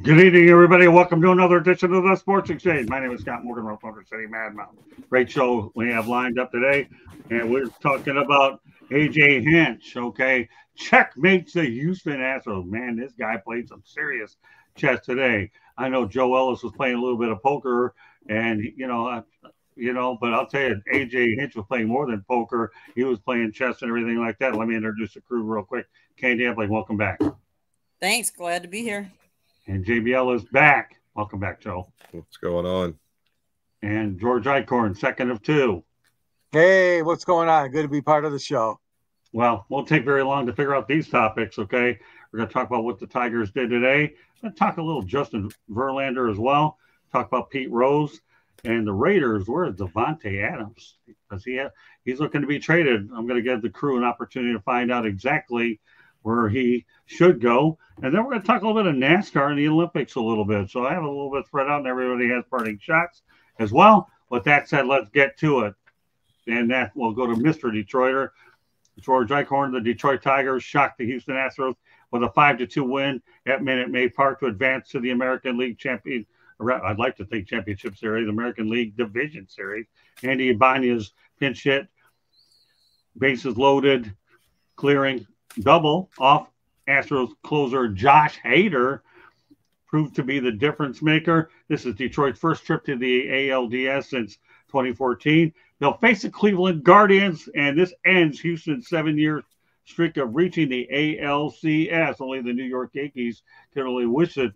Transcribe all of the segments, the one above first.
Good evening, everybody. Welcome to another edition of the Sports Exchange. My name is Scott Morgan, Motor City Mad Mountain. Great show we have lined up today, and we're talking about AJ Hinch. Okay, checkmates the Houston Astros. Man, this guy played some serious chess today. I know Joe Ellis was playing a little bit of poker, and but I'll tell you, AJ Hinch was playing more than poker. He was playing chess and everything like that. Let me introduce the crew real quick. Candy Epling, welcome back. Thanks. Glad to be here. And JBL is back. Welcome back, Joe. What's going on? And George Eichhorn, second of two. Hey, what's going on? Good to be part of the show. Well, won't take very long to figure out these topics, okay? We're going to talk about what the Tigers did today. We're going to talk a little Justin Verlander as well. Talk about Pete Rose. And the Raiders, where's Davante Adams? Because he's looking to be traded. I'm going to give the crew an opportunity to find out exactly where he should go. And then we're going to talk a little bit of NASCAR and the Olympics a little bit. So I have a little bit spread out, and everybody has parting shots as well. With that said, let's get to it. And that will go to Mr. Detroiter. George Eichhorn, the Detroit Tigers shocked the Houston Astros with a 5-2 win at Minute Maid Park to advance to the American League Championship Series, American League Division Series. Andy Ibanez pinch hit, bases loaded, clearing double off Astros closer Josh Hader, proved to be the difference maker. This is Detroit's first trip to the ALDS since 2014. They'll face the Cleveland Guardians, and this ends Houston's 7-year streak of reaching the ALCS. Only the New York Yankees can only wish that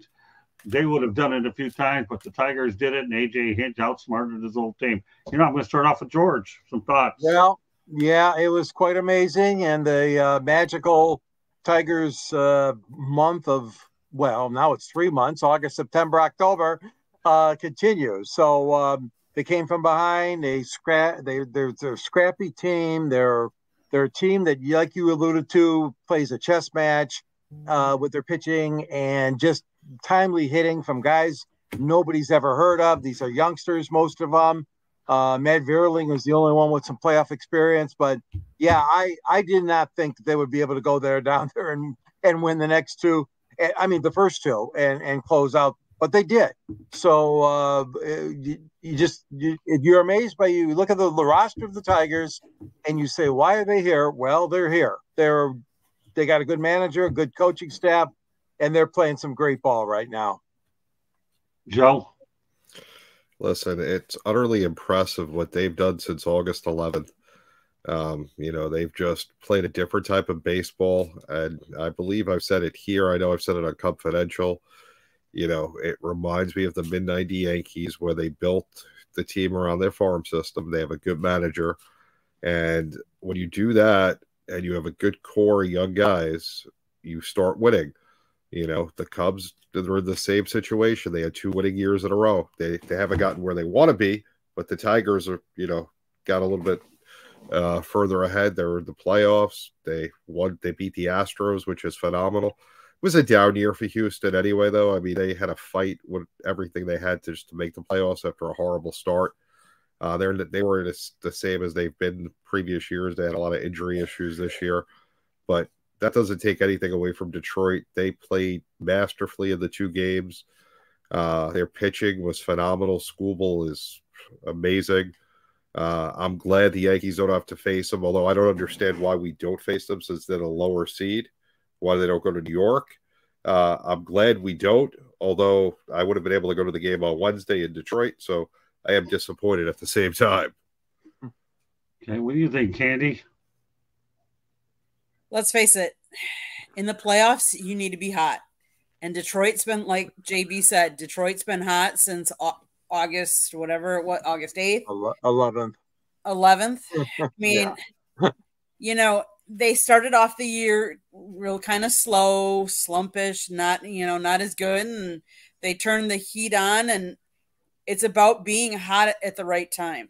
they would have done it a few times, but the Tigers did it, and AJ Hinch outsmarted his old team. I'm going to start off with George. Some thoughts. Well, yeah, it was quite amazing, and the magical Tigers month of, well, now it's 3 months, August, September, October, continues. So they came from behind. They're a scrappy team. They're a team that, like you alluded to, plays a chess match with their pitching and just timely hitting from guys nobody's ever heard of. These are youngsters, most of them. Mattvierling is the only one with some playoff experience, but yeah, I did not think that they would be able to go down there and win the next two. I mean, the first two and close out, but they did. So you're amazed by, you look at the roster of the Tigers and you say, why are they here? Well, they're here. They got a good manager, a good coaching staff, and they're playing some great ball right now. Joe? Listen, it's utterly impressive what they've done since August 11th. They've just played a different type of baseball, and I believe I've said it here. I know I've said it on Confidential. It reminds me of the mid-90 Yankees, where they built the team around their farm system. They have a good manager, and when you do that and you have a good core of young guys, you start winning. The Cubs, they're in the same situation. They had 2 winning years in a row. They haven't gotten where they want to be, but the Tigers are, got a little bit further ahead. They're in the playoffs. They beat the Astros, which is phenomenal. It was a down year for Houston anyway, though. I mean, they had a fight with everything they had to make the playoffs after a horrible start. They were the same as they've been in previous years. They had a lot of injury issues this year, but that doesn't take anything away from Detroit. They played masterfully in the 2 games. Their pitching was phenomenal. Skubal is amazing. I'm glad the Yankees don't have to face them, although I don't understand why we don't face them since they're a lower seed, why they don't go to New York. I'm glad we don't, although I would have been able to go to the game on Wednesday in Detroit, so I am disappointed at the same time. Okay, what do you think, Candy? Let's face it, in the playoffs, you need to be hot. And Detroit's been, like JB said, Detroit's been hot since August, August 8th? 11th. 11th. I mean, they started off the year real kind of slow, slumpish, not as good. And they turned the heat on, and it's about being hot at the right time.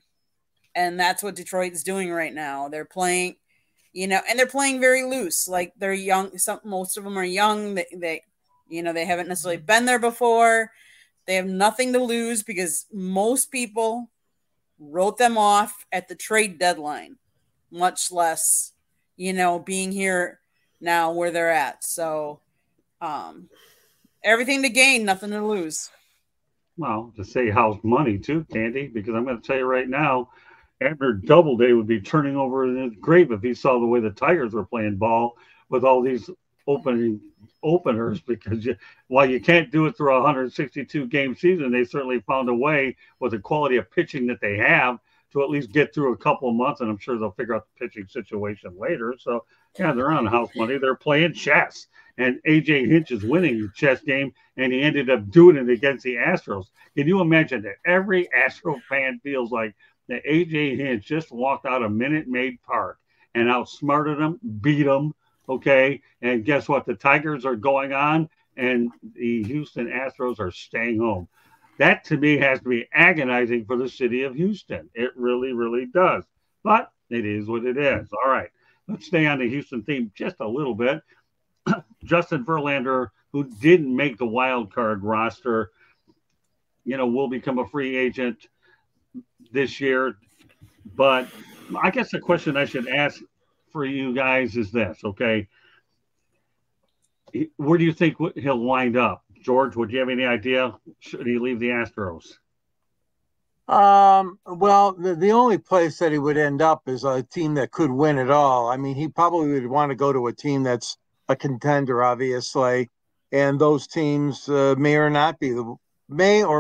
And that's what Detroit's doing right now. They're playing, and they're playing very loose. Like, they're young. Most of them are young. They haven't necessarily been there before. They have nothing to lose because most people wrote them off at the trade deadline, much less, being here now where they're at. So Everything to gain, nothing to lose. Well, to say house money too, Candy, because I'm going to tell you right now, Abner Doubleday would be turning over in his grave if he saw the way the Tigers were playing ball with all these openers. Because while you can't do it through a 162 game season, they certainly found a way with the quality of pitching that they have to at least get through a couple of months, and I'm sure they'll figure out the pitching situation later. So, yeah, they're on house money. They're playing chess. And A.J. Hinch is winning the chess game, and he ended up doing it against the Astros. Can you imagine that every Astro fan feels like that A.J. Hinch just walked out of Minute Maid Park and outsmarted them, beat them, okay? And guess what? The Tigers are going on, and the Houston Astros are staying home. That, to me, has to be agonizing for the city of Houston. It really, really does. But it is what it is. All right. Let's stay on the Houston theme just a little bit. Justin Verlander, who didn't make the wild card roster, will become a free agent this year. But I guess the question I should ask for you guys is this, okay? Where do you think he'll wind up? George, would you have any idea? Should he leave the Astros? Well, the only place that he would end up is a team that could win it all. I mean, he probably would want to go to a team that's a contender, obviously, and those teams may or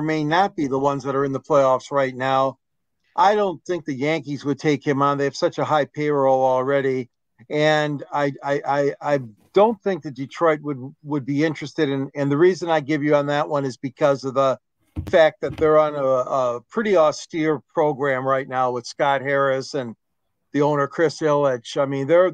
may not be the ones that are in the playoffs right now. I don't think the Yankees would take him on. They have such a high payroll already, and I don't think that Detroit would be interested in. And the reason I give you on that one is because of the fact that they're on a pretty austere program right now with Scott Harris and the owner Chris Ilitch. I mean, they're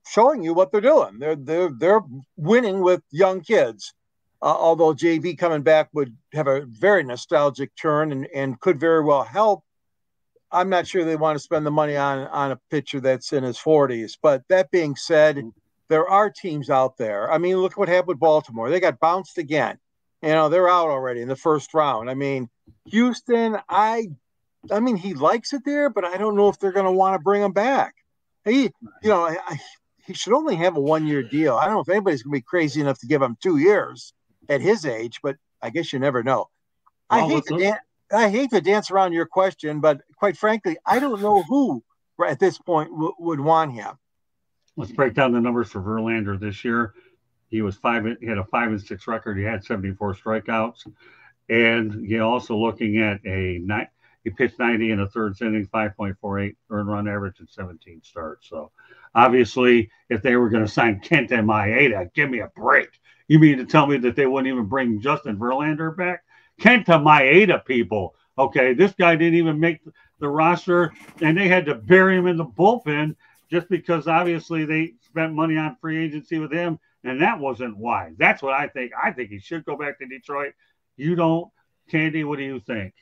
showing you what they're doing. They're winning with young kids. Although JV coming back would have a very nostalgic turn and could very well help, I'm not sure they want to spend the money on a pitcher that's in his 40s. But that being said, there are teams out there. I mean, look what happened with Baltimore. They got bounced again. They're out already in the first round. I mean, Houston, I mean, he likes it there, but I don't know if they're going to want to bring him back. He should only have a 1-year deal. I don't know if anybody's going to be crazy enough to give him 2 years at his age, but I guess you never know. I hate to dance around your question, but quite frankly, I don't know who at this point would want him. Let's break down the numbers for Verlander this year. He had a 5-6 record. He had 74 strikeouts, and you're also looking at he pitched 90 in a third inning, 5.48 earned run average, and 17 starts. So obviously, if they were going to sign Kentamaeda, give me a break. You mean to tell me that they wouldn't even bring Justin Verlander back? Kentamaeda, people. Okay, this guy didn't even make the roster, and they had to bury him in the bullpen just because obviously they spent money on free agency with him, and that wasn't wise. That's what I think. I think he should go back to Detroit. You don't? Candy, what do you think?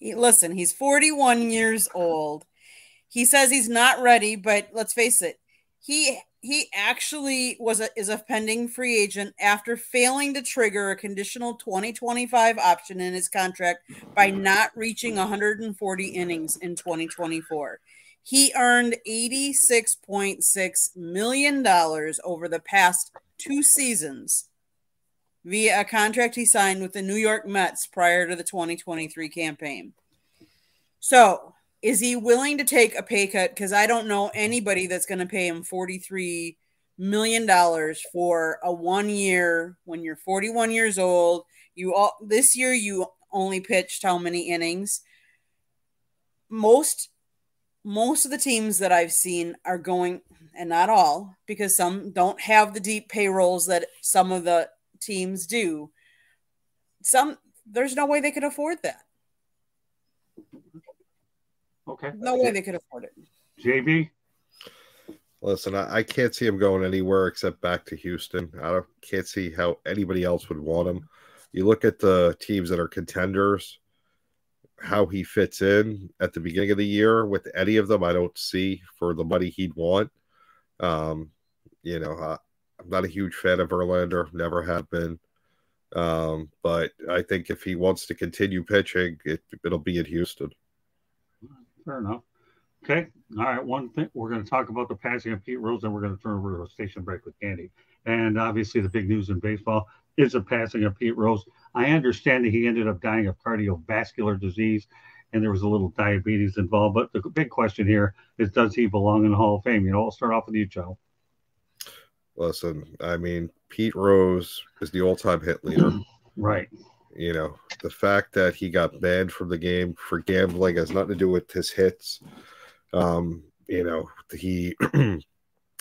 Listen, he's 41 years old. He says he's not ready, but let's face it, he actually is a pending free agent after failing to trigger a conditional 2025 option in his contract by not reaching 140 innings in 2024. He earned $86.6 million over the past 2 seasons via a contract he signed with the New York Mets prior to the 2023 campaign. So, is he willing to take a pay cut? Because I don't know anybody that's going to pay him $43 million for a 1 year when you're 41 years old. This year you only pitched how many innings? Most of the teams that I've seen are going, and not all, because some don't have the deep payrolls that some of the teams do. There's no way they could afford that. Okay. No way they could afford it. JB? Listen, I can't see him going anywhere except back to Houston. Can't see how anybody else would want him. You look at the teams that are contenders, how he fits in at the beginning of the year with any of them, I don't see for the money he'd want. I'm not a huge fan of Verlander, never have been. But I think if he wants to continue pitching, it'll be in Houston. Fair enough. Okay. All right. One thing, we're going to talk about the passing of Pete Rose, and we're going to turn over to a station break with Candy. And obviously the big news in baseball is the passing of Pete Rose. I understand that he ended up dying of cardiovascular disease and there was a little diabetes involved. But the big question here is, does he belong in the Hall of Fame? I'll start off with you, Joe. Listen, I mean, Pete Rose is the all-time hit leader. Right. The fact that he got banned from the game for gambling has nothing to do with his hits. He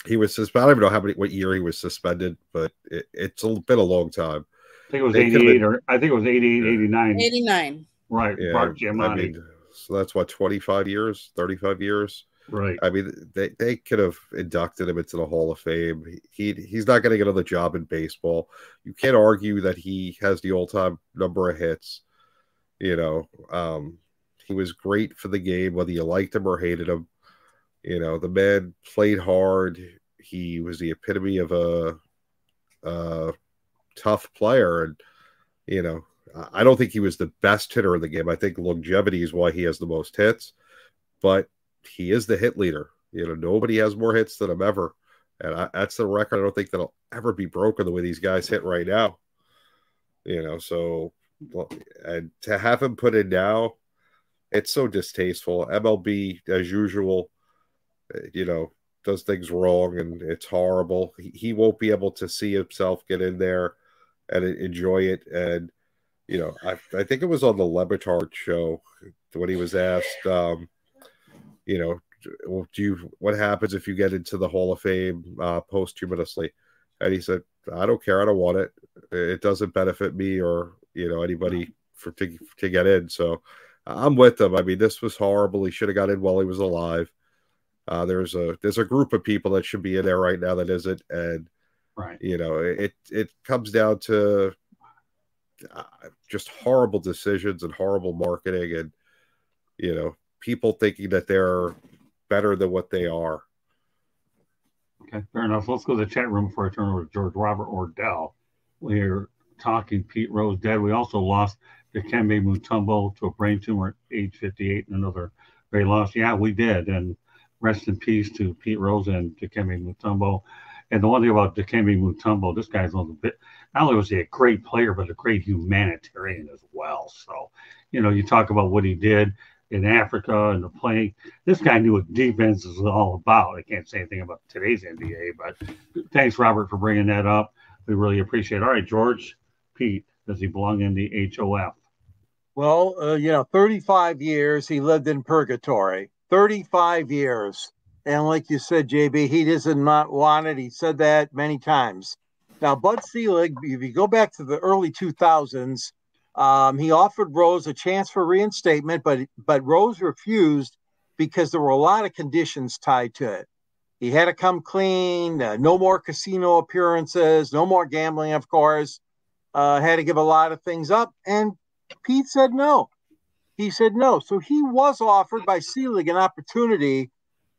he was suspended. I don't even know what year he was suspended, but it's been a long time. I think it was 88 or I think it was 88, 89. 89. Right. Yeah, bartgiamatti. So that's what, 25 years, 35 years. Right. I mean, they could have inducted him into the Hall of Fame. He's not going to get another job in baseball. You can't argue that he has the all-time number of hits. He was great for the game, whether you liked him or hated him. The man played hard. He was the epitome of a tough player. And, I don't think he was the best hitter in the game. I think longevity is why he has the most hits. But he is the hit leader. Nobody has more hits than him ever. And that's the record I don't think that'll ever be broken the way these guys hit right now. So and to have him put in now, it's so distasteful. MLB, as usual, does things wrong, and it's horrible. He won't be able to see himself get in there and enjoy it. And, I think it was on the Lebatard show when he was asked, what happens if you get into the Hall of Fame posthumously? And he said, I don't care. I don't want it. It doesn't benefit me or, anybody to get in. So I'm with him. I mean, this was horrible. He should have got in while he was alive. There's a group of people that should be in there right now that isn't. And, right. It comes down to just horrible decisions and horrible marketing and, people thinking that they're better than what they are. Okay, fair enough. Let's go to the chat room before I turn over to George Robert Ordell. We're talking Pete Rose dead. We also lost Dikembe Mutombo to a brain tumor at age 58 and another great loss. Yeah, we did. And rest in peace to Pete Rose and Dikembe Mutombo. And the one thing about Dikembe Mutombo, this guy's on the bit. Not only was he a great player, but a great humanitarian as well. So, you talk about what he did in Africa and the playing. This guy knew what defense is all about. I can't say anything about today's NBA, but thanks, Robert, for bringing that up. We really appreciate it. All right, George, Pete, does he belong in the HOF? Well, 35 years he lived in purgatory. 35 years. And like you said, JB, he does not want it. He said that many times. Now, Bud Selig, if you go back to the early 2000s, he offered Rose a chance for reinstatement, but Rose refused because there were a lot of conditions tied to it. He had to come clean, no more casino appearances, no more gambling, of course. Had to give a lot of things up, and Pete said no. He said no. So he was offered by Selig an opportunity,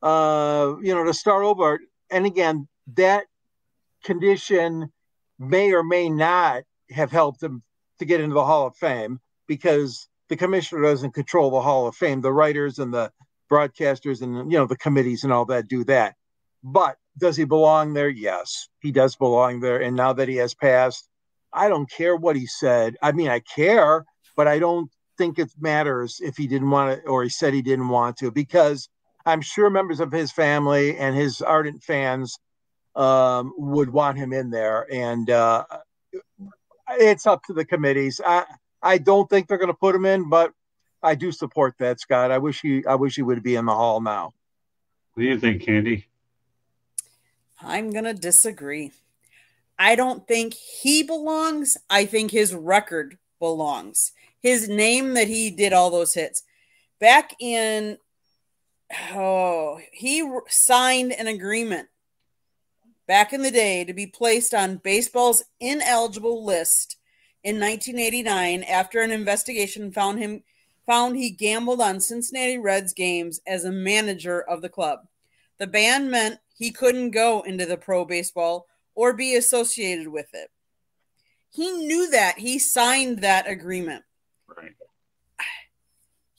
to start over. And again, that condition may or may not have helped him to get into the Hall of Fame because the commissioner doesn't control the Hall of Fame. The writers and the broadcasters and, the committees and all that do that. But does he belong there? Yes, he does belong there. And now that he has passed, I don't care what he said. I mean, I care, but I don't think it matters if he didn't want to, or he said he didn't want to, because I'm sure members of his family and his ardent fans would want him in there. And it's up to the committees. I don't think they're going to put him in, but I do support that, Scott. I wish he would be in the Hall now. What do you think, Candy? I'm going to disagree. I don't think he belongs. I think his record belongs. His name that he did all those hits. Back in, he signed an agreement back in the day to be placed on baseball's ineligible list in 1989 after an investigation found he gambled on Cincinnati Reds games as a manager of the club. The ban meant he couldn't go into the pro baseball or be associated with it. He knew that. He signed that agreement. Right.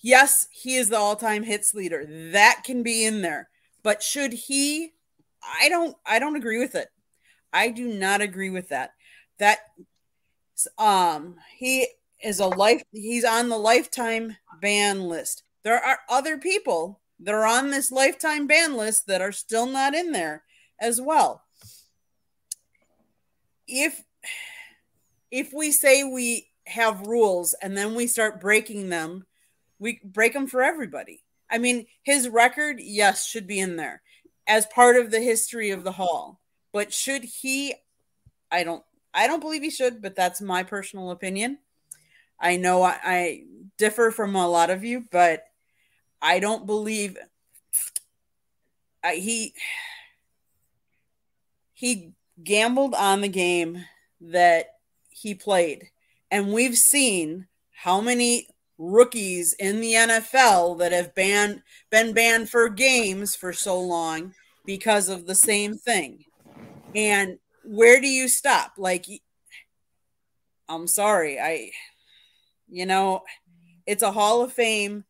Yes, he is the all-time hits leader. That can be in there. But should he? I don't agree with it. I do not agree with that. That he is he's on the lifetime ban list. There are other people that are on this lifetime ban list that are still not in there as well. If we say we have rules and then we start breaking them, we break them for everybody. I mean, his record, yes, should be in there as part of the history of the Hall. But should he? I don't believe he should, but that's my personal opinion. I know I differ from a lot of you, but I don't believe he gambled on the game that he played. And we've seen how many rookies in the NFL that have been banned for games for so long because of the same thing. And where do you stop? Like, I'm sorry. It's a Hall of Fame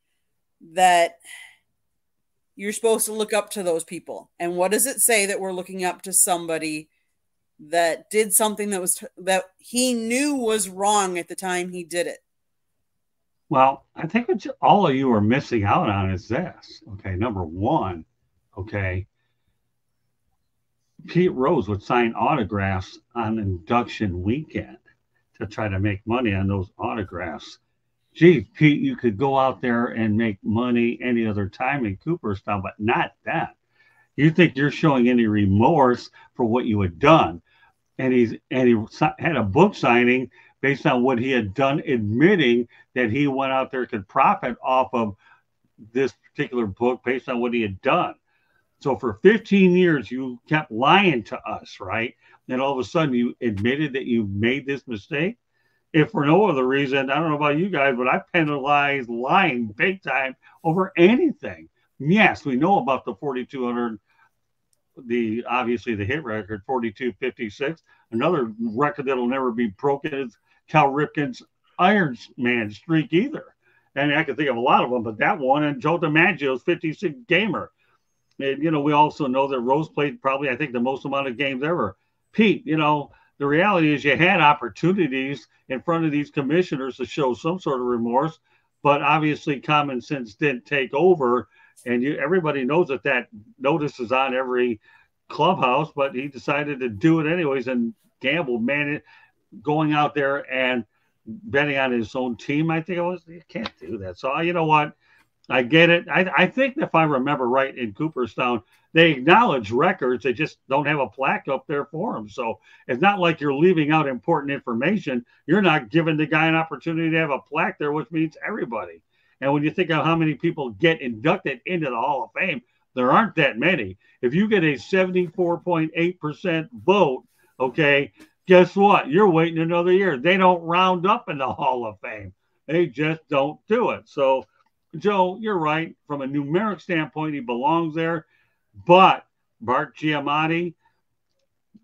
that you're supposed to look up to those people. And what does it say that we're looking up to somebody that did something that he knew was wrong at the time he did it? Well, I think what all of you are missing out on is this. Okay, number one, okay, Pete Rose would sign autographs on induction weekend to try to make money on those autographs. Gee, Pete, you could go out there and make money any other time in Cooperstown, but not that. You think you're showing any remorse for what you had done? And he had a book signing based on what he had done, admitting that he went out there could profit off of this particular book based on what he had done. So for 15 years, you kept lying to us, right? Then all of a sudden you admitted that you made this mistake. If for no other reason, I don't know about you guys, but I penalize lying big time over anything. Yes, we know about the 4,200, obviously the hit record, 42.56. Another record that'll never be broken is Cal Ripken's Iron Man streak either. And I can think of a lot of them, but that one, and Joe DiMaggio's 56 gamer. And, we also know that Rose played probably, I think, the most amount of games ever. Pete, the reality is you had opportunities in front of these commissioners to show some sort of remorse, but obviously common sense didn't take over. And everybody knows that notice is on every clubhouse, but he decided to do it anyways and gamble, going out there and betting on his own team. I think you can't do that. So you know what? I get it. I think if I remember right, in Cooperstown, they acknowledge records. They just don't have a plaque up there for them. So it's not like you're leaving out important information. You're not giving the guy an opportunity to have a plaque there, which means everybody. And when you think of how many people get inducted into the Hall of Fame, there aren't that many. If you get a 74.8% vote, okay, guess what? You're waiting another year. They don't round up in the Hall of Fame. They just don't do it. So, Joe, you're right. From a numeric standpoint, he belongs there. But bartgiamatti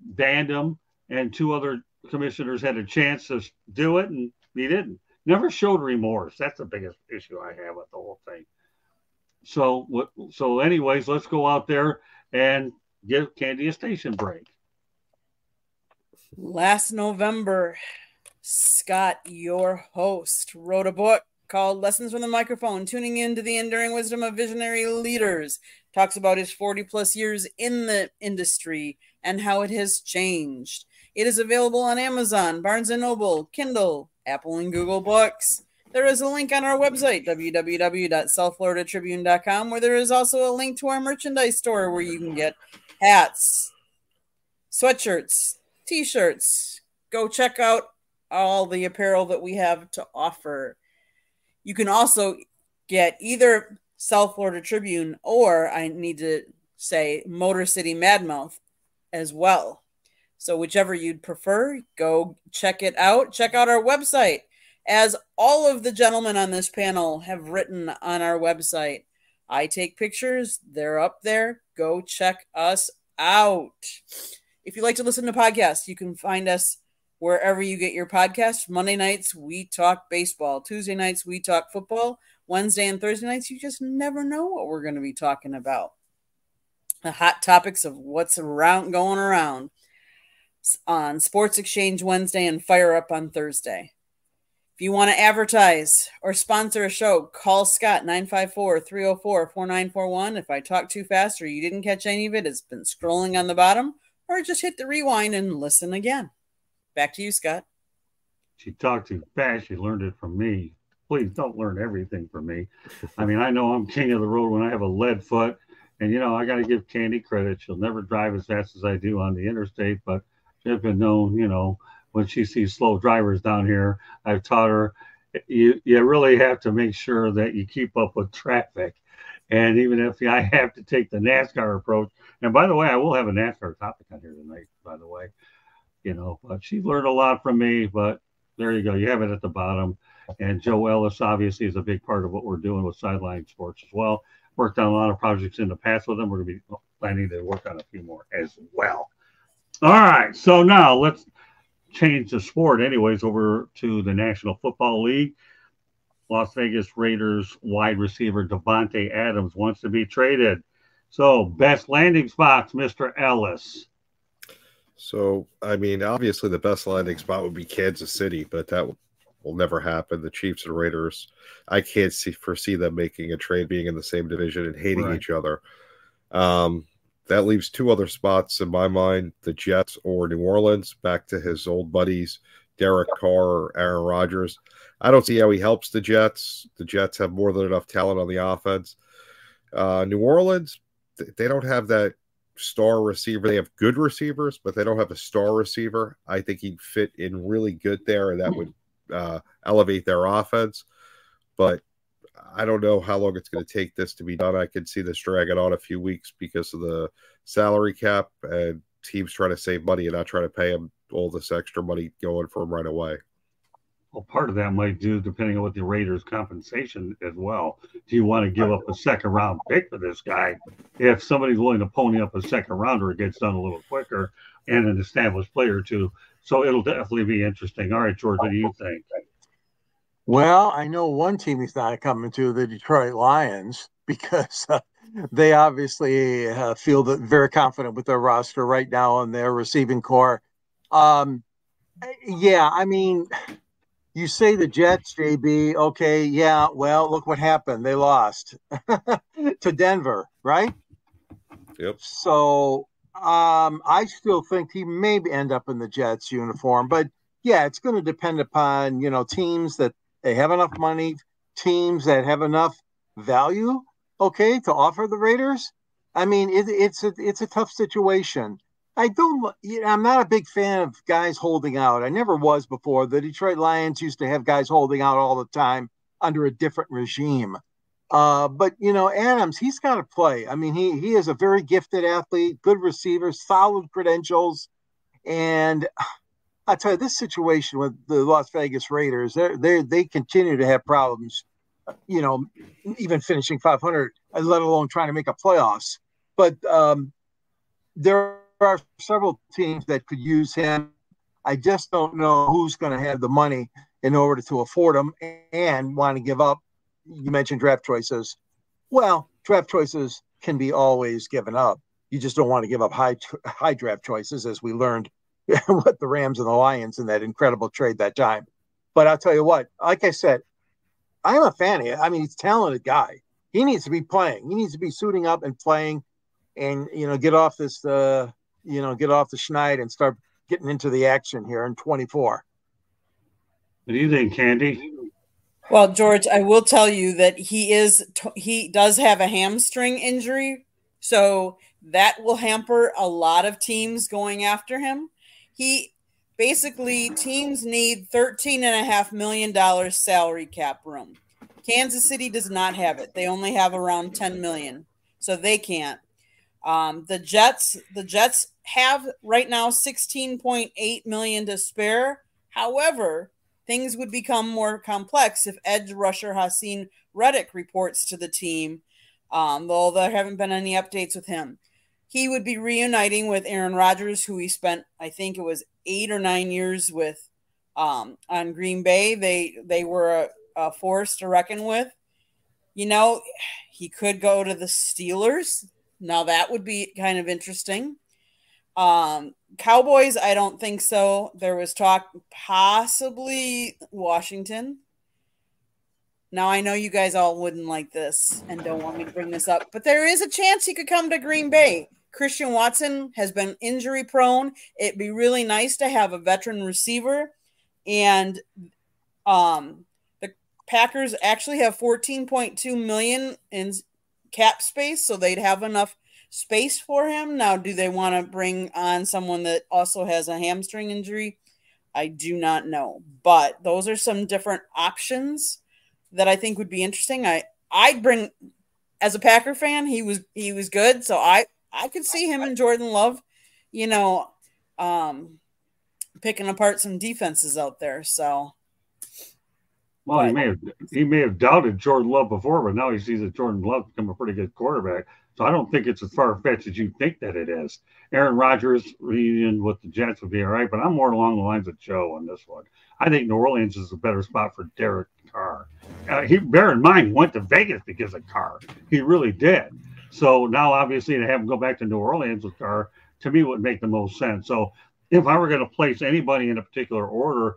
banned him, and two other commissioners had a chance to do it, and he didn't. Never showed remorse. That's the biggest issue I have with the whole thing. So anyways, let's go out there and give Candy a station break. Last November, Scott, your host, wrote a book called Lessons from the Microphone, Tuning into the Enduring Wisdom of Visionary Leaders. Talks about his 40-plus years in the industry and how it has changed. It is available on Amazon, Barnes & Noble, Kindle, Apple and Google Books. There is a link on our website, www.southfloridatribune.com, where there is also a link to our merchandise store where you can get hats, sweatshirts, T-shirts. Go check out all the apparel that we have to offer. You can also get either South Florida Tribune or, I need to say, Motor City Madmouth as well. So whichever you'd prefer, go check it out. Check out our website. As all of the gentlemen on this panel have written on our website, I take pictures. They're up there. Go check us out. If you like to listen to podcasts, you can find us wherever you get your podcasts. Monday nights, we talk baseball. Tuesday nights, we talk football. Wednesday and Thursday nights, you just never know what we're going to be talking about. The hot topics of what's going around. on Sports Exchange Wednesday and Fire Up on Thursday. If you want to advertise or sponsor a show, call Scott 954-304-4941. If I talk too fast or you didn't catch any of it, it's been scrolling on the bottom, or just hit the rewind and listen again. Back to you, Scott. She talked too fast. She learned it from me. Please don't learn everything from me. I mean, I know I'm king of the road when I have a lead foot. And, you know, I got to give Candy credit. She'll never drive as fast as I do on the interstate, but she's been known, you know, when she sees slow drivers down here, I've taught her you really have to make sure that you keep up with traffic. And even if I have to take the NASCAR approach, and by the way, I will have a NASCAR topic on here tonight, by the way, you know, but she learned a lot from me, but there you go. You have it at the bottom. And Joe Ellis obviously is a big part of what we're doing with Sideline Sports as well. Worked on a lot of projects in the past with them. We're going to be planning to work on a few more as well. All right. So now let's change the sport anyways over to the National Football League. Las Vegas Raiders wide receiver Davante Adams wants to be traded. So best landing spots, Mr. Ellis. So, I mean, obviously the best landing spot would be Kansas City, but that will never happen. The Chiefs and Raiders, I can't foresee them making a trade, being in the same division and hating each other. That leaves two other spots in my mind, the Jets or New Orleans, back to his old buddies, Derek Carr or Aaron Rodgers. I don't see how he helps the Jets. The Jets have more than enough talent on the offense. New Orleans, they don't have that star receiver. They have good receivers, but they don't have a star receiver. I think he'd fit in really good there, and that would elevate their offense. But I don't know how long it's going to take this to be done. I could see this dragging on a few weeks because of the salary cap and teams trying to save money and not trying to pay him all this extra money going for him right away. Well, part of that might do depending on what the Raiders' compensation as well. Do you want to give up a second-round pick for this guy? If somebody's willing to pony up a second-rounder, it gets done a little quicker, and an established player too. So it'll definitely be interesting. All right, George, what do you think? Well, I know one team he's not coming to, the Detroit Lions, because they obviously feel that very confident with their roster right now and their receiving core. Yeah, I mean, you say the Jets, JB. Okay, yeah, well, look what happened. They lost to Denver, right? Yep. So I still think he may end up in the Jets uniform. But, yeah, it's going to depend upon, you know, teams that they have enough money, teams that have enough value, okay, to offer the Raiders. I mean, it's a tough situation. I'm not a big fan of guys holding out. I never was before. The Detroit Lions used to have guys holding out all the time under a different regime. But, you know, Adams, he's got to play. I mean, he is a very gifted athlete, good receiver, solid credentials. And I'll tell you, this situation with the Las Vegas Raiders, they continue to have problems, you know, even finishing 500, let alone trying to make a playoffs. But there are several teams that could use him. I just don't know who's going to have the money in order to afford him and want to give up. You mentioned draft choices. Well, draft choices can be always given up. You just don't want to give up high draft choices, as we learned what the Rams and the Lions in that incredible trade that time. But I'll tell you what, like I said, I'm a fan of it. I mean, he's a talented guy. He needs to be playing. He needs to be suiting up and playing and, you know, get off the schneid and start getting into the action here in 24. What do you think, Candy? Well, George, I will tell you that he does have a hamstring injury, so that will hamper a lot of teams going after him. Teams need $13.5 million salary cap room. Kansas City does not have it. They only have around $10 million, so they can't. The Jets have right now $16.8 million to spare. However, things would become more complex if edge rusher Haason Reddick reports to the team, though there haven't been any updates with him. He would be reuniting with Aaron Rodgers, who he spent, I think it was 8 or 9 years with on Green Bay. They were a force to reckon with. You know, he could go to the Steelers. Now that would be kind of interesting. Cowboys, I don't think so. There was talk possibly Washington. Now, I know you guys all wouldn't like this and don't want me to bring this up, but there is a chance he could come to Green Bay. Christian Watson has been injury prone. It'd be really nice to have a veteran receiver. And the Packers actually have $14.2 million in cap space, so they'd have enough space for him. Now, do they want to bring on someone that also has a hamstring injury? I do not know. But those are some different options that I think would be interesting. I'd bring, as a Packer fan, he was good, so I could see him and Jordan Love, picking apart some defenses out there. So, well, he may have doubted Jordan Love before, but now he sees that Jordan Love become a pretty good quarterback. So I don't think it's as far fetched as you think that it is. Aaron Rodgers reunion with the Jets would be all right, but I'm more along the lines of Joe on this one. I think New Orleans is a better spot for Derek Carr. Bear in mind, he went to Vegas because of Carr. He really did. So now, obviously, to have him go back to New Orleans with Carr, to me, would make the most sense. So if I were going to place anybody in a particular order,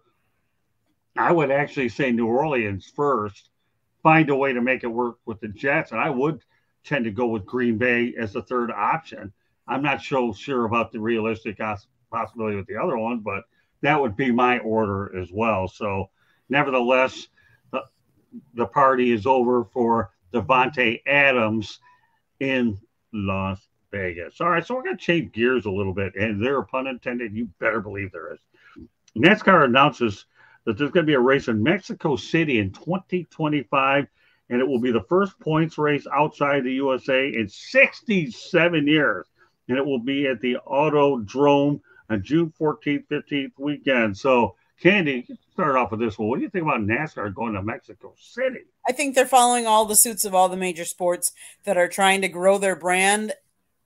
I would actually say New Orleans first, find a way to make it work with the Jets, and I would tend to go with Green Bay as the third option. I'm not so sure about the realistic possibility with the other one, but that would be my order as well. So nevertheless, the party is over for Davante Adams in Las Vegas. All right, so we're going to change gears a little bit, and there, pun intended, you better believe there is. NASCAR announces that there's going to be a race in Mexico City in 2025, and it will be the first points race outside the USA in 67 years. And it will be at the Autodrome on June 14th, 15th weekend. So, Candy, start off with this one. What do you think about NASCAR going to Mexico City? I think they're following all the suits of all the major sports that are trying to grow their brand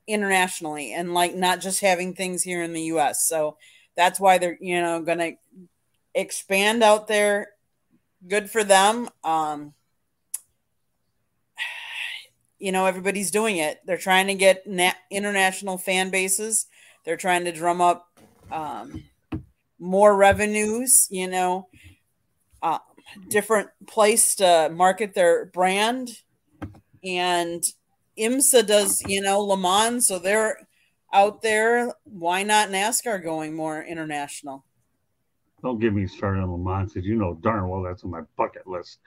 internationally and not just having things here in the U.S. So that's why they're, going to expand out there. Good for them. Everybody's doing it. They're trying to get international fan bases. They're trying to drum up more revenues, different place to market their brand. And IMSA does, Le Mans, so they're out there. Why not NASCAR going more international? Don't get me started on Le Mans, because you know darn well that's on my bucket list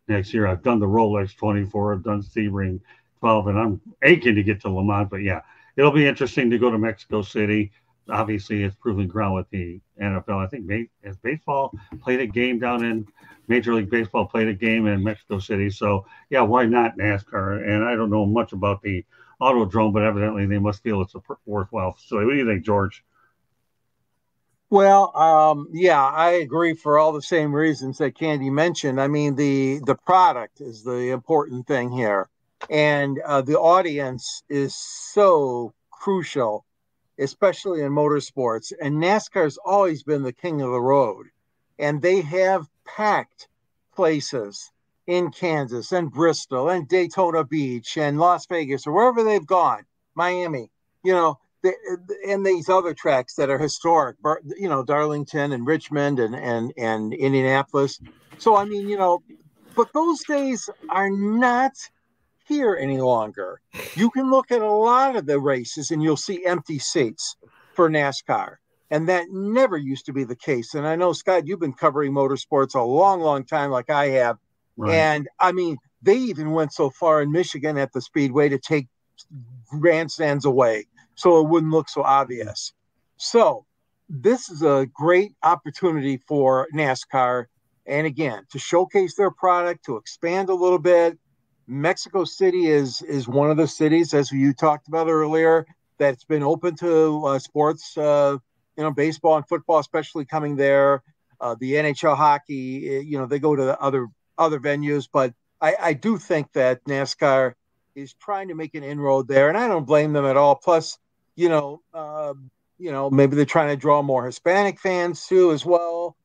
next year. I've done the Rolex 24, I've done Sebring 12, and I'm aching to get to Le Mans. But yeah, it'll be interesting to go to Mexico City. Obviously, it's proven ground with the NFL. I think has baseball played a game down in Major League Baseball, played a game in Mexico City. So yeah, why not NASCAR? And I don't know much about the Autodrome, but evidently they must feel it's a worthwhile facility. What do you think, George? Well, yeah, I agree for all the same reasons that Candy mentioned. I mean, the product is the important thing here. And the audience is so crucial, especially in motorsports. And NASCAR's always been the king of the road. And they have packed places in Kansas and Bristol and Daytona Beach and Las Vegas or wherever they've gone, Miami, and these other tracks that are historic, Darlington and Richmond and Indianapolis. So, I mean, but those days are not here any longer. You can look at a lot of the races and you'll see empty seats for NASCAR. And that never used to be the case. And I know, Scott, you've been covering motorsports a long, long time like I have. Right. And, I mean, they even went so far in Michigan at the Speedway to take grandstands away so it wouldn't look so obvious. So this is a great opportunity for NASCAR. And, again, to showcase their product, to expand a little bit. Mexico City is one of the cities, as you talked about earlier, that's been open to sports, baseball and football, especially coming there. The NHL hockey, they go to other venues. But I do think that NASCAR is trying to make an inroad there, and I don't blame them at all. Plus, maybe they're trying to draw more Hispanic fans too, as well.